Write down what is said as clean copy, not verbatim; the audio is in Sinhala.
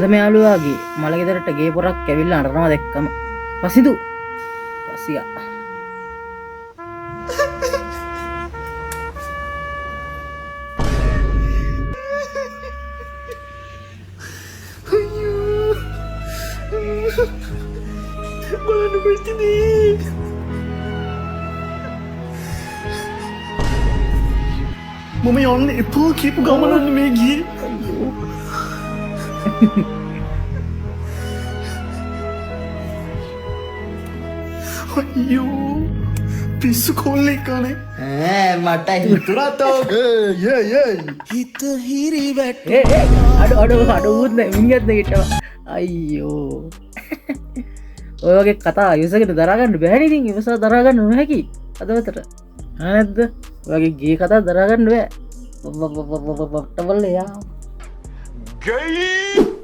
හොඳම යාළුවාගේ මලගෙදරට ගේ පොරක් ඇවිල්ලා අඬනවා දැක්කම පසිදු පසියා බලන්න ප්‍රතිදී මම යන්න එපා කියපු ගමනන්න මේ ගිය අයියෝ පිස්සු කොල්ලෙක් කනේ මට හිතුරතෝ හිත හිරි වැට අඩුත් මිගත්න ගිටවා අයියෝ ඔයගේ කතා යුසකට දරගන්න බැහැනිතින් ඉවසා දරගන්න නොහැකි අදවතට නැද්ද වගේ ගේ කතා දරගන්න බෑ බට්ටවල්ල යා ගයි